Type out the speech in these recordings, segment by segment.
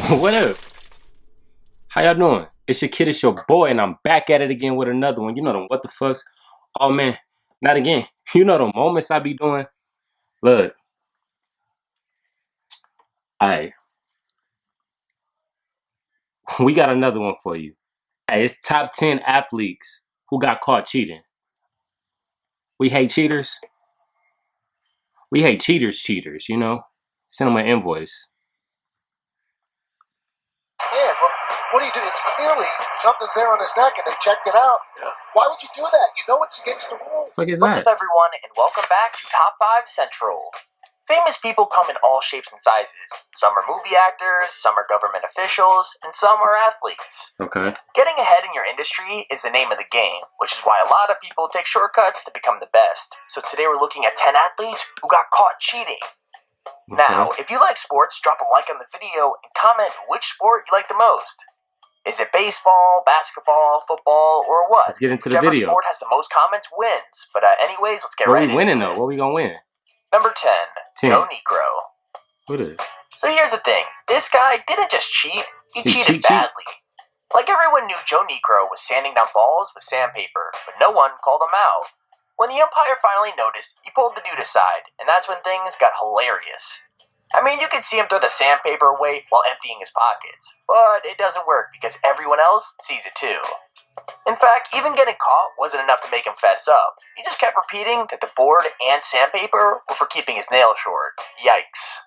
What up? How y'all doing? It's your kid, it's your boy, and I'm back at it again with another one. You know them what the fucks? Oh man, not again. You know the moments I be doing? Look, hey, we got another one for you. Hey, it's top 10 athletes who got caught cheating. We hate cheaters. We hate cheaters, you know? Send them an invoice. Yeah, but what do you do? It's clearly something's there on his neck and they checked it out. Yeah. Why would you do that? You know it's against the rules. What is What's that? up, everyone, and welcome back to Top 5 Central. Famous people come in all shapes and sizes. Some are movie actors, some are government officials, and some are athletes. Okay. Getting ahead in your industry is the name of the game, which is why a lot of people take shortcuts to become the best. So today we're looking at 10 athletes who got caught cheating. Okay. Now, if you like sports, drop a like on the video and comment which sport you like the most. Is it baseball, basketball, football, or what? Let's get into the Whichever video. sport has the most comments wins. But anyways, let's get What right we winning into though? it. What we gonna win? Number 10, 10. Joe Negro. What is? So here's the thing. This guy didn't just cheat, he cheated cheat? badly. Like everyone knew Joe Negro was sanding down balls with sandpaper, but no one called him out. When the umpire finally noticed, he pulled the dude aside, and that's when things got hilarious. I mean, you could see him throw the sandpaper away while emptying his pockets, but it doesn't work because everyone else sees it too. In fact, even getting caught wasn't enough to make him fess up. He just kept repeating that the board and sandpaper were for keeping his nails short. Yikes.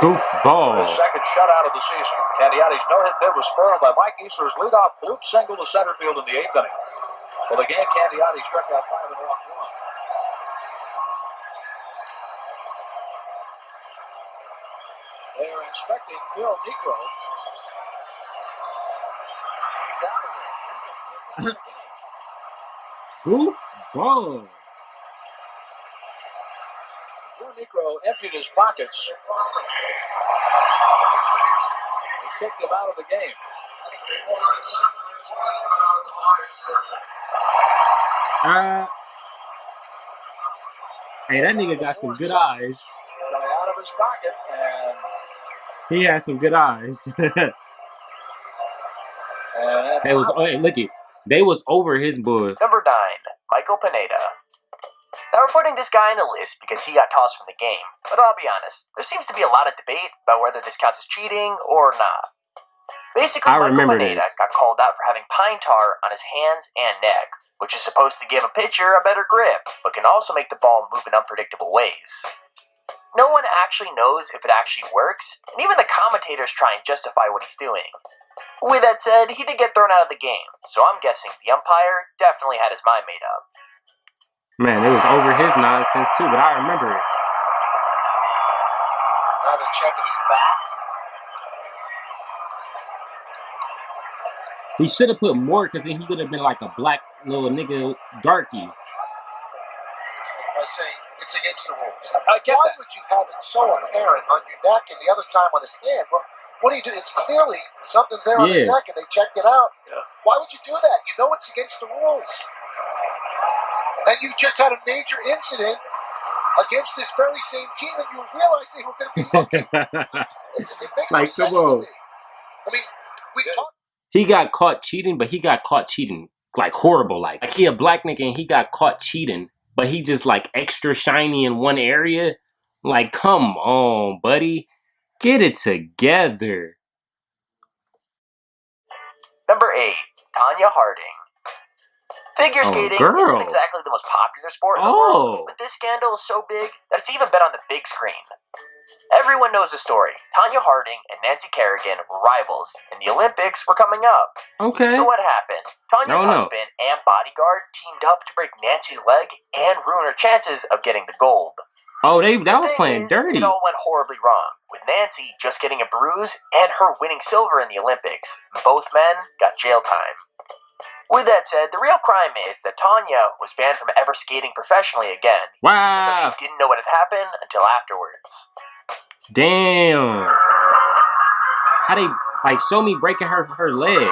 Goofball. His second shutout of the season. Candiotti's no-hit bid was spoiled by Mike Easler's leadoff bloop single to center field in the 8th inning. For the game, Candiotti struck out 5 and walked 1. They are inspecting Phil Negro. He's out of there. Goofball. Joe Negro emptied his pockets. He kicked him out of the game. Hey, that nigga got some good eyes. Coming out of his pocket, and He had some good eyes. They was look it. They was over his bull. Number 9, Michael Pineda. Now we're putting this guy in the list because he got tossed from the game, but I'll be honest, there seems to be a lot of debate about whether this counts as cheating or not. Basically, I Michael remember Pineda this. got called out for having pine tar on his hands and neck, which is supposed to give a pitcher a better grip, but can also make the ball move in unpredictable ways. No one actually knows if it actually works, and even the commentators try and justify what he's doing. With that said, he did get thrown out of the game, so I'm guessing the umpire definitely had his mind made up. Man, it was over his nonsense too, but I remember it. Now they're checking his back. He should have put more, because then he would have been like a black little nigga darky. By saying it's against the rules. I get Why that. would you have it so apparent on your neck and the other time on his hand? Well, what do you do? It's clearly something's there on his Yeah. neck and they checked it out. Yeah. Why would you do that? You know it's against the rules. And you just had a major incident against this very same team and you realized they were going to be looking. It makes no Like, sense come on. to me. I mean, we talked. He got caught cheating, but he got caught cheating like horrible. Like he a black nigga and he got caught cheating, but he just like extra shiny in one area. Like, come on, buddy. Get it together. Number 8, Tonya Harding. Figure skating girl. isn't exactly the most popular sport in the world, but this scandal is so big that it's even been on the big screen. Everyone knows the story. Tonya Harding and Nancy Kerrigan were rivals, and the Olympics were coming up. Okay. So what happened? Tanya's husband and bodyguard teamed up to break Nancy's leg and ruin her chances of getting the gold. Oh, that was The playing thing is, dirty. It all went horribly wrong, with Nancy just getting a bruise and her winning silver in the Olympics. Both men got jail time. With that said, the real crime is that Tonya was banned from ever skating professionally again, even Wow. though she didn't know what had happened until afterwards. Damn. How they like show me breaking her leg?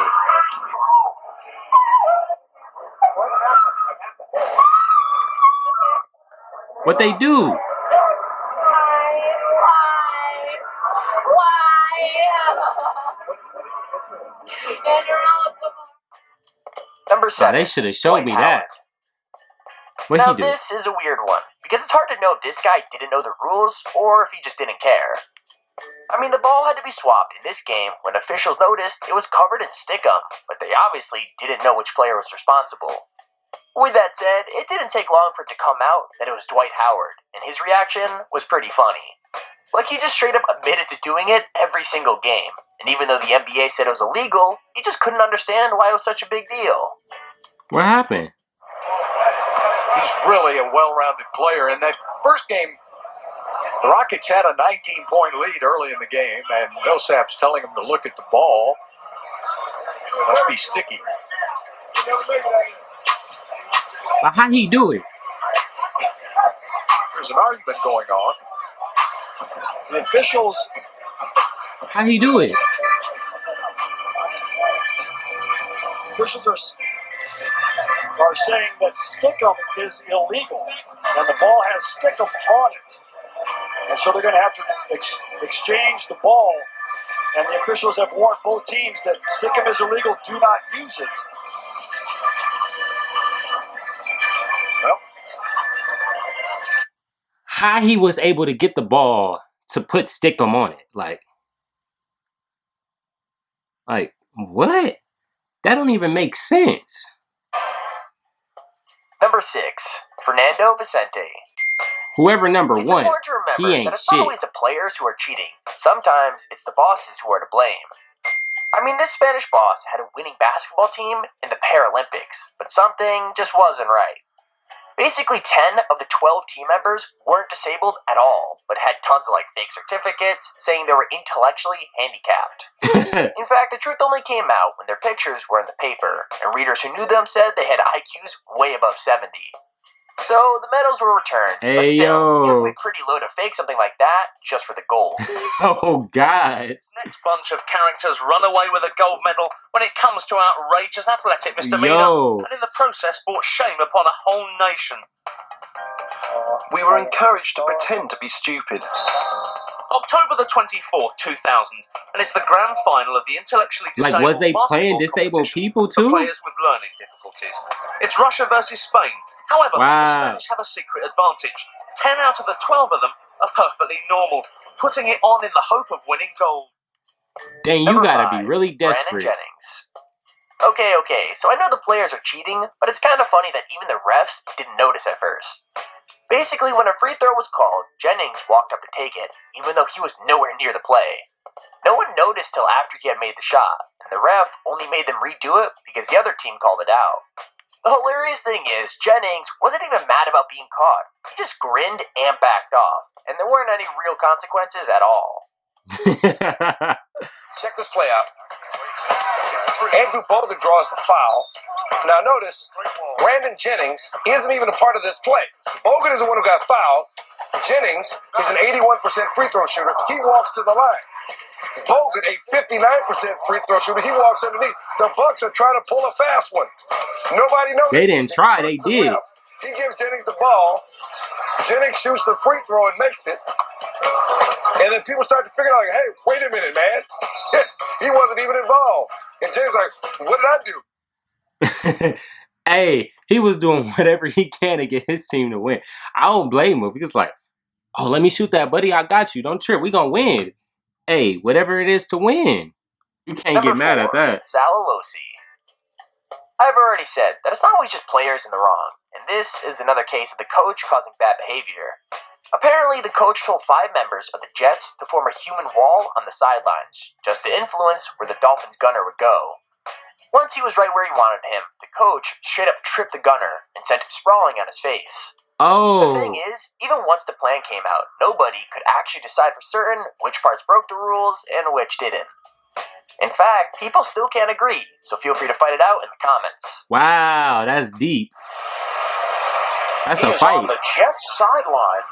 What they do? Why? Number Oh, 7. they should have showed Dwight me Howard. that. What Now he do? this is a weird one, because it's hard to know if this guy didn't know the rules or if he just didn't care. I mean, the ball had to be swapped in this game when officials noticed it was covered in stickum, but they obviously didn't know which player was responsible. With that said, it didn't take long for it to come out that it was Dwight Howard, and his reaction was pretty funny. Like, he just straight up admitted to doing it every single game, and even though the NBA said it was illegal, he just couldn't understand why it was such a big deal. What happened? He's really a well-rounded player. In that first game, the Rockets had a 19-point lead early in the game, and Millsap's telling him to look at the ball. Must be sticky. But how he do it? There's an argument going on. The officials How he do it? are saying that stickum is illegal, and the ball has stickum on it. And so they're going to have to exchange the ball, and the officials have warned both teams that stickum is illegal, do not use it. well, How he was able to get the ball to put stickum on it? Like what? That don't even make sense. Number 6. Fernando Vicente. Whoever number It's one, important to remember he ain't that it's not shit. always the players who are cheating. Sometimes it's the bosses who are to blame. I mean, this Spanish boss had a winning basketball team in the Paralympics, but something just wasn't right. Basically, 10 of the 12 team members weren't disabled at all, but had tons of fake certificates saying they were intellectually handicapped. In fact, the truth only came out when their pictures were in the paper, and readers who knew them said they had IQs way above 70. So the medals were returned, but still, you have to be pretty low to fake something like that just for the gold. Oh God. Next bunch of characters run away with a gold medal when it comes to outrageous athletic misdemeanor, Yo. and in the process brought shame upon a whole nation. We were encouraged to pretend to be stupid. October the 24th, 2000, and it's the grand final of the intellectually disabled Was they playing basketball disabled competition people for too? players with learning difficulties. It's Russia versus Spain. However, Wow. the Spanish have a secret advantage. 10 out of the 12 of them are perfectly normal, putting it on in the hope of winning gold. Dang, you Number gotta 5, be really desperate. Brandon Jennings. Okay, so I know the players are cheating, but it's kind of funny that even the refs didn't notice at first. Basically, when a free throw was called, Jennings walked up to take it, even though he was nowhere near the play. No one noticed till after he had made the shot, and the ref only made them redo it because the other team called it out. The hilarious thing is, Jennings wasn't even mad about being caught. He just grinned and backed off, and there weren't any real consequences at all. Check this play out. Andrew Bogut draws the foul. Now notice, Brandon Jennings isn't even a part of this play. Bogut is the one who got fouled. Jennings is an 81% free throw shooter. He walks to the line. Bogut, a 59% free throw shooter, he walks underneath. The Bucks are trying to pull a fast one. Nobody noticed. They didn't try, they did. He gives Jennings the ball. Jennings shoots the free throw and makes it. And then people start to figure out, hey, wait a minute, man. He wasn't even involved. And Jennings like, what did I do? Hey, he was doing whatever he can to get his team to win. I don't blame him. He was like, oh, let me shoot that, buddy. I got you. Don't trip. We gonna win. Hey, whatever it is to win. You can't get mad at that. Salalosi. I've already said that it's not always just players in the wrong, and this is another case of the coach causing bad behavior. Apparently, the coach told 5 members of the Jets to form a human wall on the sidelines, just to influence where the Dolphins gunner would go. Once he was right where he wanted him, the coach straight up tripped the gunner and sent him sprawling on his face. Oh. The thing is, even once the plan came out, nobody could actually decide for certain which parts broke the rules and which didn't. In fact, people still can't agree, so feel free to fight it out in the comments. Wow, that's deep. That's a He is fight. on the Jets sideline.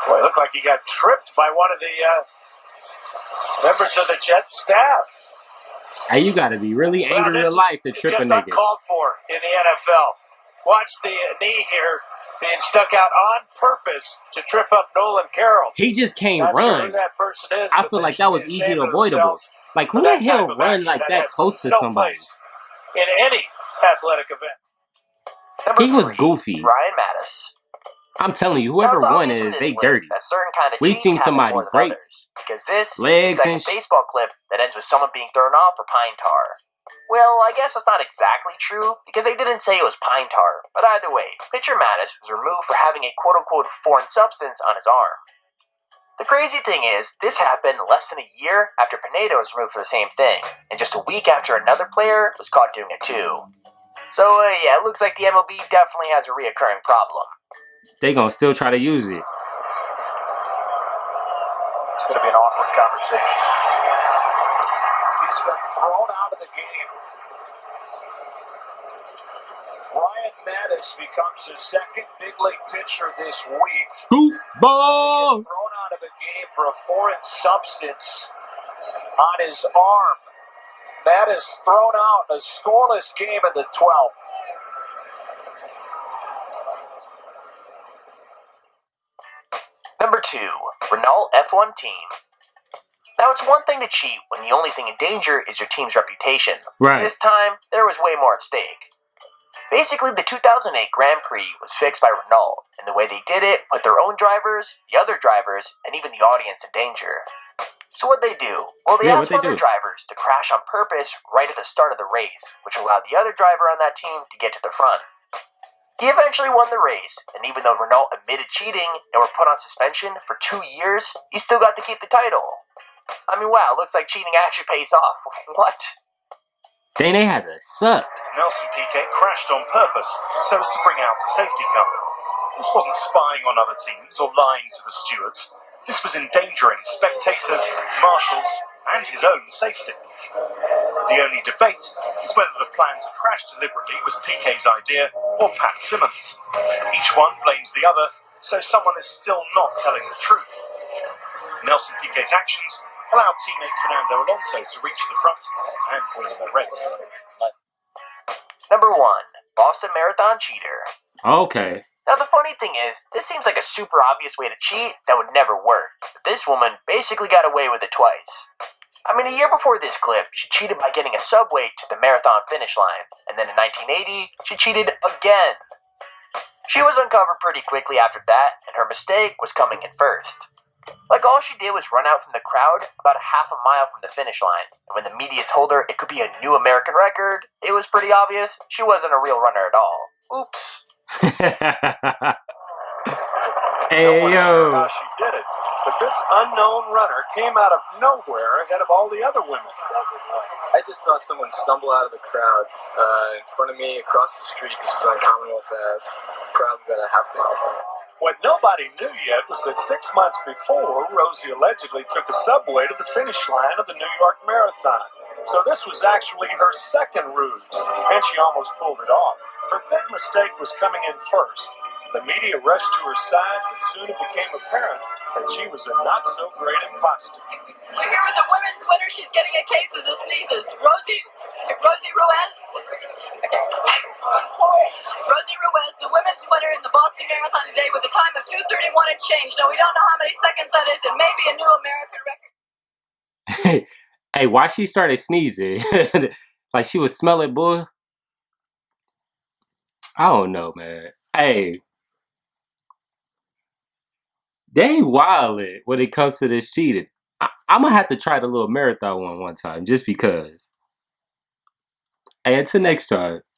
Boy, it looked like he got tripped by one of the members of the Jets staff. Hey, you gotta be really angry in life to trip a Just nigga. uncalled for in the NFL. Watch the knee here being stuck out on purpose to trip up Nolan Carroll. He just can't Not sure run. who that person is, I but feel they like should that be was easily ashamed of avoidable. themselves Like, for who the that hell type of run action like that has close to no somebody? place in any athletic event. Number He was 3, goofy. Ryan Mattis. I'm telling you, Now whoever it's won obvious from is, this they list dirty. that certain kind of We've cheats seen happen somebody more than break others, because this is the legs second and baseball clip that ends with someone being thrown off for pine tar. Well, I guess that's not exactly true, because they didn't say it was pine tar, but either way, pitcher Mattis was removed for having a quote-unquote foreign substance on his arm. The crazy thing is, this happened less than a year after Pineda was removed for the same thing, and just a week after another player was caught doing it too. So, yeah, it looks like the MLB definitely has a reoccurring problem. they gonna still try to use it. It's going to be an awkward conversation. He's been thrown out of the game. Ryan Mattis becomes the second big league pitcher this week. Goofball! Thrown out of a game for a foreign substance on his arm. Mattis thrown out in a scoreless game in the 12th. Number 2, Renault F1 Team. Now, it's one thing to cheat when the only thing in danger is your team's reputation. Right. This time, there was way more at stake. Basically, the 2008 Grand Prix was fixed by Renault, and the way they did it put their own drivers, the other drivers, and even the audience in danger. So what'd they do? Well, they asked one of their drivers to crash on purpose right at the start of the race, which allowed the other driver on that team to get to the front. He eventually won the race, and even though Renault admitted cheating and were put on suspension for 2 years, he still got to keep the title. I mean, wow, looks like cheating actually pays off. What? Dang, they had to suck. Nelson Piquet crashed on purpose so as to bring out the safety car. This wasn't spying on other teams or lying to the stewards. This was endangering spectators, marshals, and his own safety. The only debate is whether the plan to crash deliberately was Piquet's idea or Pat Simmons'. Each one blames the other, so someone is still not telling the truth. Nelson Piquet's actions allowed teammate Fernando Alonso to reach the front and win the race. Number 1, Boston Marathon Cheater. Okay. Now, the funny thing is, this seems like a super obvious way to cheat that would never work, but this woman basically got away with it twice. I mean, a year before this clip, she cheated by getting a subway to the marathon finish line, and then in 1980, she cheated again. She was uncovered pretty quickly after that, and her mistake was coming in first. Like, all she did was run out from the crowd about a half a mile from the finish line, and when the media told her it could be a new American record, it was pretty obvious she wasn't a real runner at all. Oops. Hey, No one is sure yo. how she did it, but this unknown runner came out of nowhere ahead of all the other women. I just saw someone stumble out of the crowd in front of me across the street. This was on Commonwealth Ave, probably about a half mile from me. What nobody knew yet was that 6 months before, Rosie allegedly took a subway to the finish line of the New York Marathon. So this was actually her second ruse, and she almost pulled it off. Her big mistake was coming in first. The media rushed to her side, but soon it became apparent that she was a not-so-great imposter. We're here with the women's winner. She's getting a case of the sneezes. Rosie Ruiz. Okay. Rosie Ruiz, the women's winner in the Boston Marathon today with a time of 2:31 and change. Now, we don't know how many seconds that is. It may be a new American record. Hey, why she started sneezing? Like she was smelling bull? I don't know, man. Hey. They wildin' when it comes to this cheating. I'm gonna have to try the little marathon one time just because. Hey, until next time.